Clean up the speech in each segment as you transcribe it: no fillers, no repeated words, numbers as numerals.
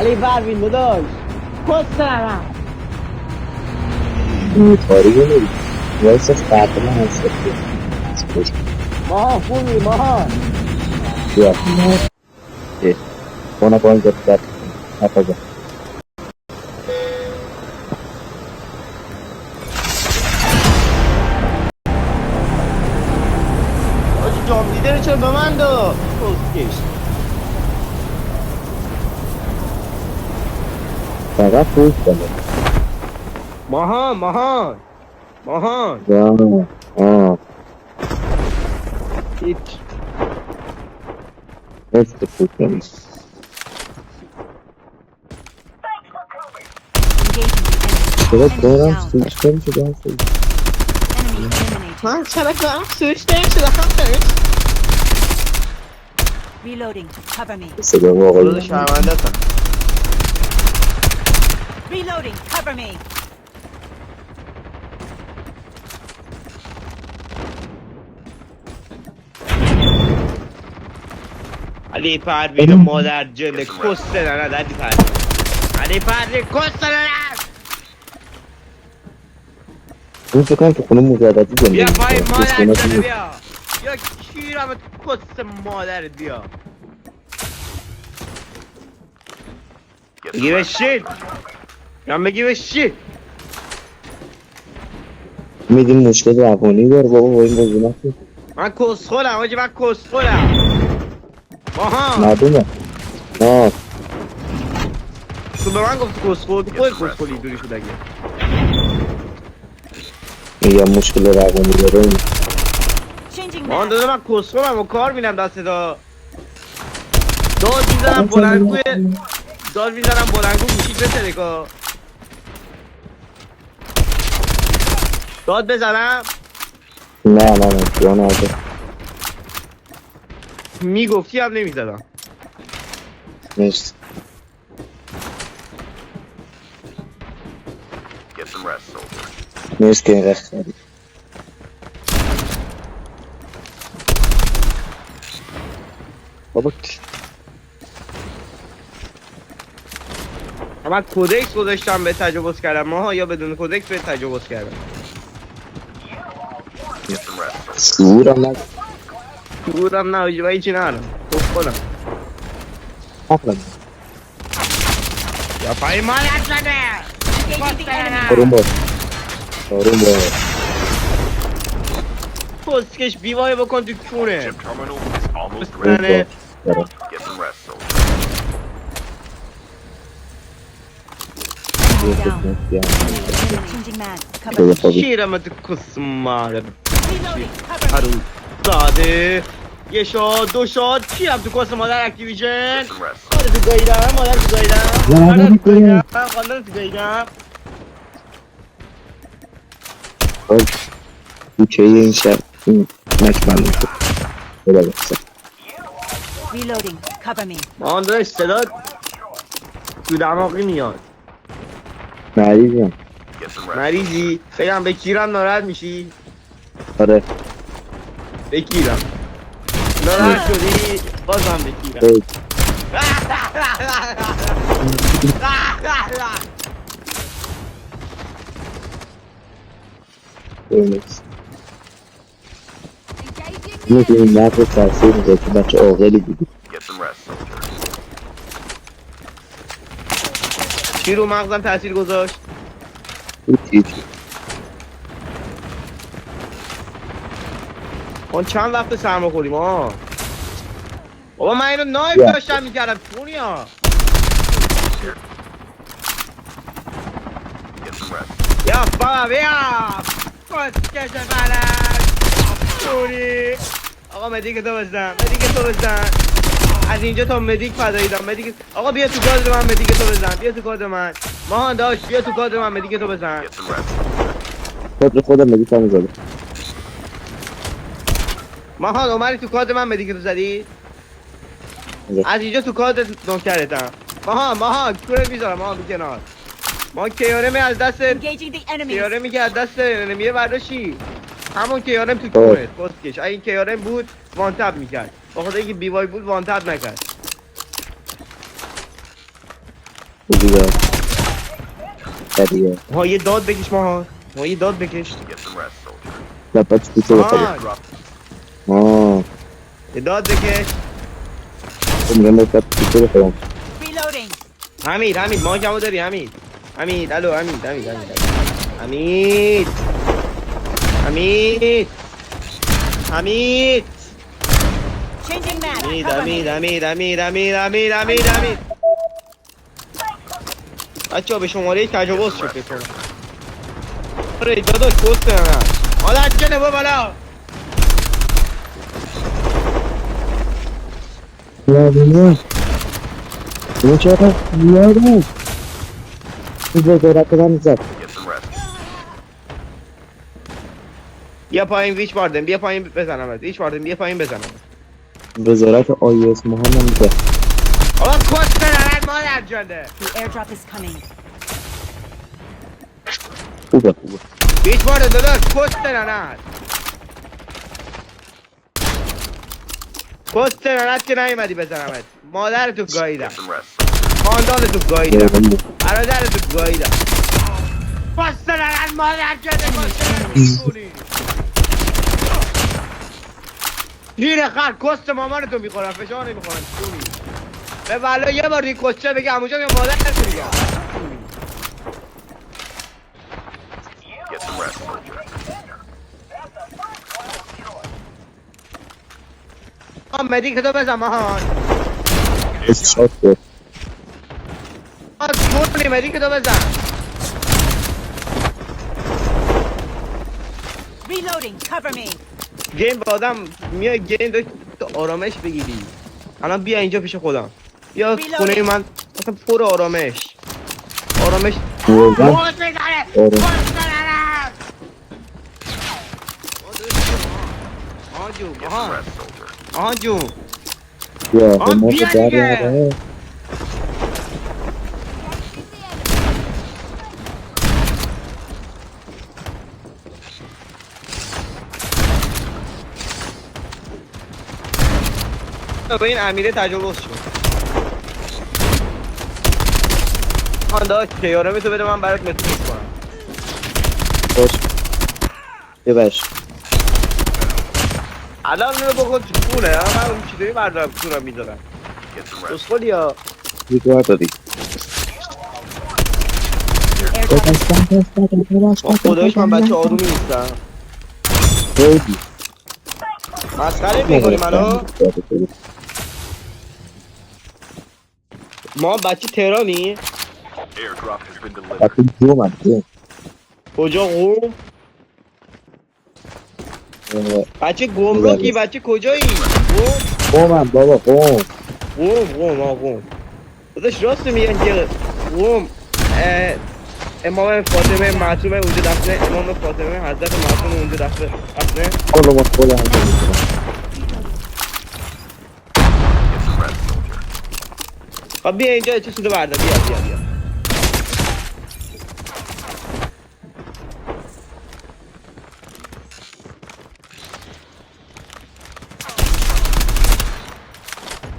علی پروین داداش کس نرم تاریخ نمی وایسا فرد من هست ماها خوبی ماها بیا اونا باید دفتر نفذه آجی جام دیده رو چرا به من داد کسکش فقط پوش کنه ماهان هیچ نصف پوش کنه چرا دارم سوچ کنم شده هست من چرا کنم سوش نمیشده هم Reloading. Cover me. صدا واقعی خود شرمنده تن Reloading. Cover me. علی پروین مادر جنده کس نه علی پروین علی پروین کس نه اون فکر کنم تو خونه مجردی زندگی بیا پای می‌کنه. مادر دوستانش جنده نیست. بیا کیرم کس مادرت بیا بگی بشید من بگی بشید میدیم مشکل روانی داره بابا با این بازی نکن من کسخولم آجی من کسخولم ماها معلومه نه تو به من گفت کسخول تو خود کسخولی دوری شد اگه میگم مشکل روانی داره Changing ماها mag. داده من کسخولم و کار میرم دست داد میزنم بلنگوی داد میزنم بلنگو گوشید بسره که داد بزنم نه جان آده میگفتی هم نمیزدم نیست نیست که این رخت خیلی بابا من کودکس گذاشتم به تجاوز کردم ماها یا بدون کودکس به تجاوز کردم شعورم نگه شعورم نه آجی من هیچی ندارم کسخولم حقا یا پای مادر شده Engaging the enemy. آروم باش آروم باش کسکش بیوای بکن تو کونه Chip terminal is almost ready. آروم باش دارم. Get some rest, soldier. Enemy down. بیا. Changing mag. Cover بیا me. خوابی. شیرم تو کس مادر Reloading. Cover me. هرون زاده یه شاد دو شاد کیرم تو کس مادر اکتیویژن Get some rest. مادر تو گاییدم مادر تو گاییدم نه، مادر تو نه، گاییدم مادر تو گاییدم آج کوچه این شب این نکمن میشه بلا بسه Reloading. Cover me. مامان داشت صدا تو دماغی میاد مریضیم Get some rest. مریضی بگم به کیرم ناراحت میشی آره به کیرم ناراحت شدی بازم به کیرم خیلی. نیست اینه که این مرد رو تاثیر میده که بچه عاقلی بودی Get some rest, soldier. چی رو مغزم تاثیر گذاشت هیچ ما چند وقت سرما خوریم ها بابا من اینو نایف بیا. داشتم میکردم چونیا Get some rest. یا بابا بیا کسکش فلک چونی آقا مدیک تو بزن مدیک تو بزن از اینجا تا مدیک فداییدم مدیک آقا بیا تو کادر من مدیک تو بزن بیا تو کادر من ماهان داشت بیا تو کادر من مدیک تو بزن Get some rest. خودم مگی تامو زده ماهان اومدی تو کادر من مدیک تو زدی از اینجا تو کادر نوکرتم ماهان کونه میذارم ماهان بی کنار ما کیارمی از دست Engaging the enemies. کیارمی که از دست نمیه برداشتی همون کیارم تو کونه پستکش اگه این کیارم بود وانتب میکرد با خدا اینکه بیوای بود وانتب نکرد خوبی دار بدیه ها یه داد بکش ماها ما یه داد بکش Get some rest, soldier. لپت پیچه بخوره ماهان آه یه داد بکش میگم لپت پیچه بخورم Reloading. حمید ما کمو داری حمید الو حمید Changing mag. حمید Cover me. حمید بچه ها به شماره تجاوز شد بکنم آره داداش پست نه حالا چه نبا بالا یادونه اینو چرا یادونه اینجا دارد بدن زد Get some rest. بیا پایین ویچ باردن بیا پایین بزنم وزارت آیس محمد میگه آقا کست نرد مادر جنده The airdrop is coming. خوبه ویچ باردن داداش کست نرد که نیومدی بزنمت مادر تو گاییدم Get some rest, soldier. خاندان تو گاییدم برادر تو گاییدم کست نرد مادر جنده هیر خر کست مامان تو میخورم فشار نمیخورم چونی به والا یه بار این کسته بگه همونجا یا مادر تو میگم Get some rest, soldier. مدی که تو بزن ماهان شاد بود چونی مدی که تو بزن Reloading. Cover me. گیم با آدم میای گیم داشت تو آرامش بگیری الان بیا اینجا پیش خودم بیا خونه من اصلا پر آرامش واقعا باز بزنه آره. باز بزنه آهان جون Get some rest, soldier. آهان جون یا آن ما بیا که در دیگه. یاره به این امیره تجاوز شد آن داشت تیارمه تو بده من برات متریس کنم باش ببش الان اینو بکن تو خونه من اون چیزایی بردارم کونم میدارم Get some rest. دستخولی یا بیگوار دادی The airdrop is خدایش من بچه آرومی نیستم خیلی مسخره میکنی منو ما بچه تهرانی Airdrop has been delivered. وقتی جو من جو کجا قوم بچه گمرکی بچه کجایی قومم بابا قوم قوم داداش راست میگن که قوم امام فاطمه معصومه اونجا دفنه امام فاطمه حضرت معصومه اونجا دفنه خودم از خودم Get some rest, soldier. خب بیا اینجا چه سوده بردار بیا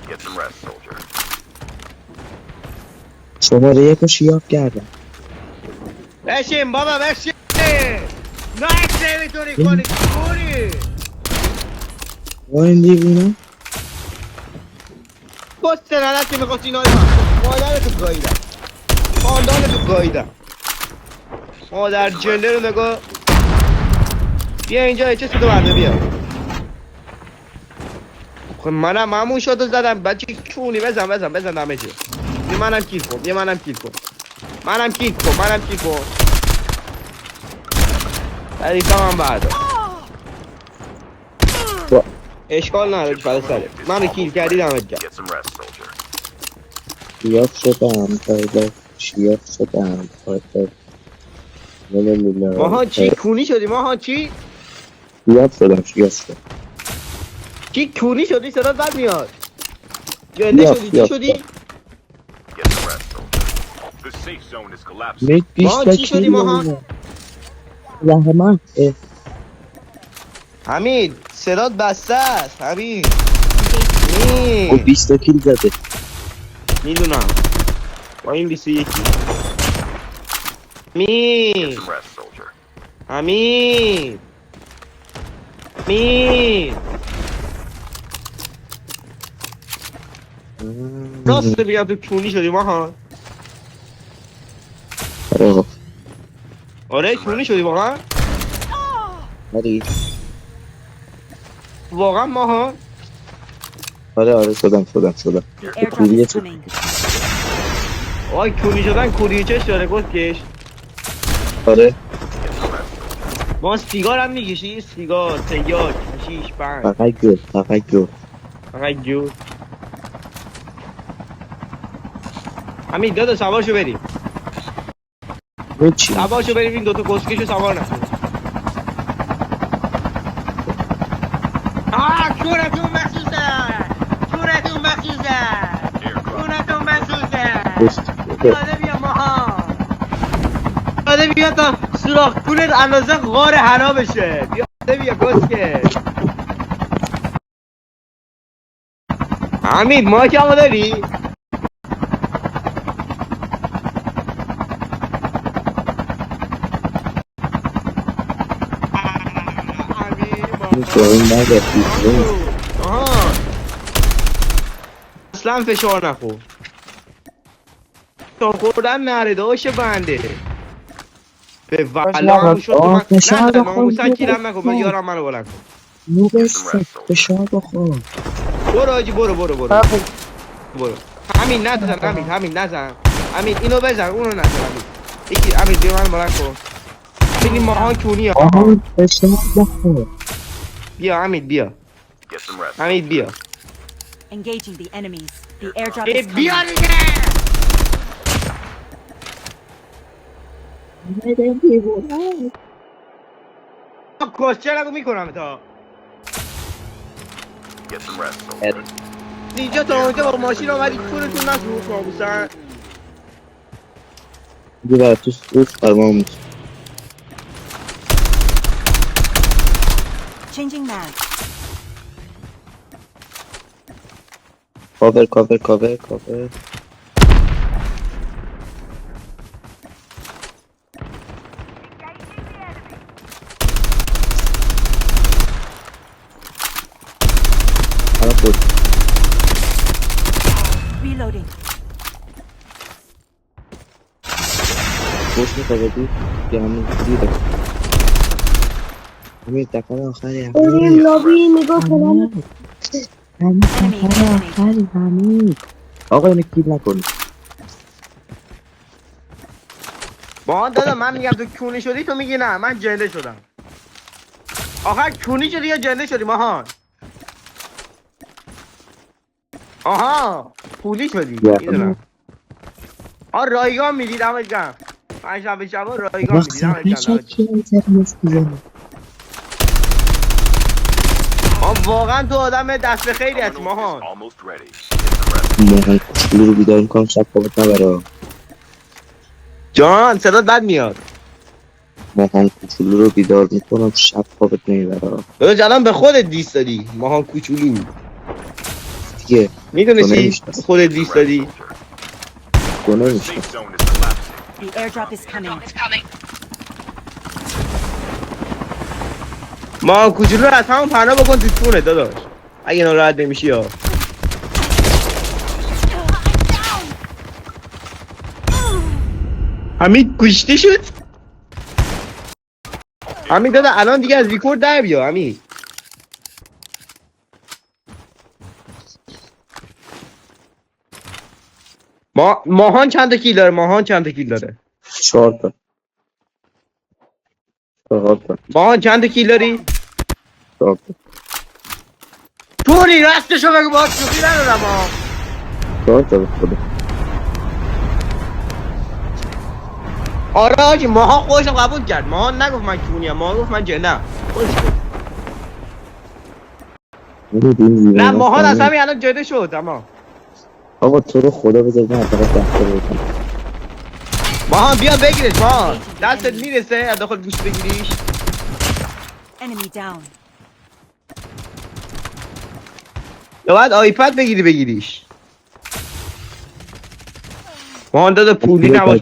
Get some rest, soldier. شماره یک رو شیاف کردم بشین بابا بشین نه نمیتونی کنی چونی و این دیوونه بسته ننت که میخواست اینایی مادر تو گاییدم خاندان تو گاییدم مادر جنده رو نگاه بیا اینجا چه سوده برده بیا خب منم همون شاتو زدم بچه چونی بزن همه چی یه منم کیل کن منم کیل کن حریفم هم بردار اشکال نداره که فرد سره منو کیل کردی دمت گرم Get some rest, soldier. شیاف شدم کارده شیاف شدم کارده ماها چی کونی شدی ماها چی شیاف شدم چی کونی شدی صدا بد میاد جنده شدی چی شدی Get some rest, soldier. The safe zone is collapsing. میت ماها چی شدی ماها رحمت حمید صدات بسته است حمید او 20 کیل زده میدونم با این 21 امیر Get some rest, soldier. امیر امیر راست بگم تو کونی شدی ماهان آره آقا آره کونی شدی واقعا آره واقعا ماهان آره شدم The airdrop کوریه is تو coming. آی کونی شدن کوریچش داره گفتش آره ما سیگار هم میکشی سیگار تیار کشیش بند فقط جو فقط جو همین دادا سوارشو بریم هیچی سوارشو بریم این دوتا کسکشو سوار نکن چونتون مخصوصه چونتون مخصوصه چونتون مخصوصه یاده بیا ماها یاده بیا تا سوراخ کونت اندازه غار حنا بشه یاده بیا کسکش حمید ما که همه داری؟ این نگفتی آها اصلا فشار نخور تا خوردن نره داشته بنده به والا همون شد تو من نه من مسکیرم نکن من یارم منو بلند کن نوب سک فشار بخور برو آجی برو همین نزن همین نزن همین اینو بزن اونو نزن همین یکی همین بیا من بلند کن همین این ماهان کونی ها آهان فشار بخور بیا همین بیا Get some rest. همین بیا Engaging the enemies. The airdrop is coming. بیا دیگه کسچه نگو میکنم تا Get some rest, soldier. اینجا تا اونجا با ماشین آمدی کورتون نسو کاموسن دیگه تو سوف فرمان Changing mag. کاور حالا خود Reloading. خوش میخواه بدی یا همین دیده همین دفعه آخری بریم لابی نگاه کنم. همین دفعه آخری همین آقا اینو کیل نکنی با دادا من میگم تو کونی شدی تو میگی نه من جنده شدم آخر کونی شدی یا جنده شدی ماهان آها پولی شدی میدونم رایگان میدی دمت گرم من شب رایگان میدی دمت گرم واقعا تو آدم دست به خیلی هستی Terminal is ماهان almost ready. Get some rest. ماهان کوچولو رو بیدار میکنم شب خوابت نبره جان صدات بد میاد ماهان کوچولو رو بیدار میکنم شب خوابت نمیبره داداش الان به خودت دیست دادی ماهان کوچولو دیگه میدونستی نمی‌شناسی. خودت دیست دادی تو The نمیشنم safe zone is collapsing. The airdrop is coming. ماهان کوچولو رو از همون پناه بکن تو چونه داداش اگه ناراحت نمیشی ها حمید کشتی شد حمید دادا الان دیگه از ریکورد در بیا حمید ماهان چند تا کیل داره 4 تا 4 تا ماهان چند تا کیل داری 4 تا توری راستشو بگو باید شوخی ندارم ها 4 تا به خدا آره آجی ماهان خودشم قبول کرد ماهان نگفت من کونیم ماهان گفت من جنم نه ماهان از همین الان جده شد اما آقا تو رو خدا بذار من فقط دسته بکنم ماهان بیا بگیرش ماهان دستت میرسه از داخل گوش بگیریش Enemy down. یا باید آیپد بگیریش ما داده پولی نباش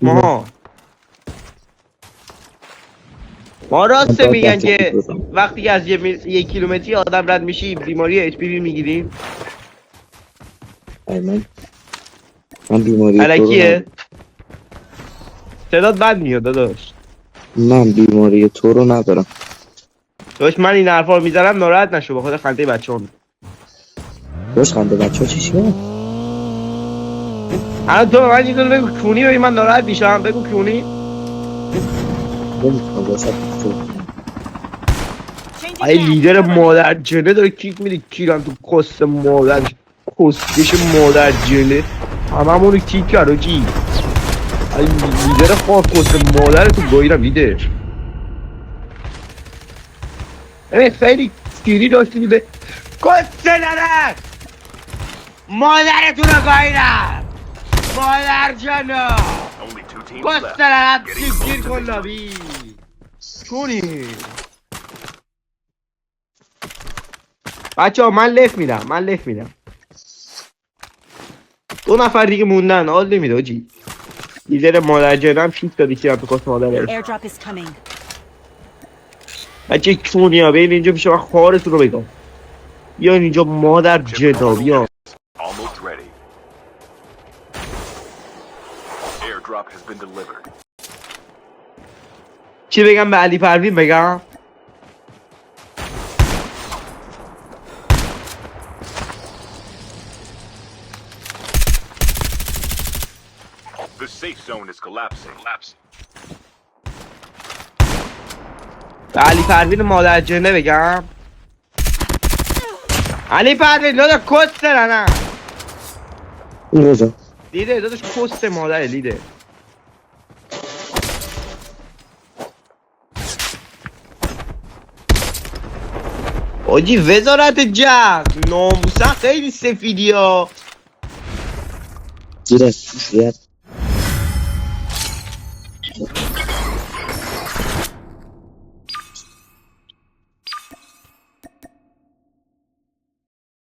ما راسته میگن که وقتی که از یک کیلومتری آدم رد میشی بیماری اچ پی وی میگیریم. من بیماری الکیه صدات بد میاد داداش. من بیماری تو رو ندارم. داداش من این حرفا رو میزنم ناراحت نشو بخاطر خنده بچه‌ام. باش خنده بچه‌ها چیه؟ الان تو به من اینو بگو کونی ببین من ناراحت میشم. بگو کونی. نمیتونم باشم تو. Changing ای mag. لیدر Cover me. مادر جنه داره کیک میده کیرم تو کست مادر کسکش مادر جنه هممونو کیک کرد آجی. ای لیدر خواه کست مادر تو گاییرم لیدر. ببین خیلی سیری داشتی میده کست نره مادرتون رو گاییرم مادر جنه Only 2 teams کست left. نره Getting close سیکیر to کن victory. لابی چونی بچه ها من لف میدم 2 نفر دیگه موندن حال نمیده آجی. لیدر مادر جنم شیت دادی که تو کست مادر Airdrop is coming. بچه چونی ها بین اینجا پیش من خوارتون رو بگم بیا اینجا مادر جدا بیا. Almost ready. Airdrop has been delivered. چی بگم به علی پروین بگم The safe zone is collapsing. به علی پروین مادر جنه بگم علی پروین دادا کست نه این رضا لیده داداش کست مادر لیده. آجی وزارت جنگ ناموسا خیلی سفیدی ها. زیر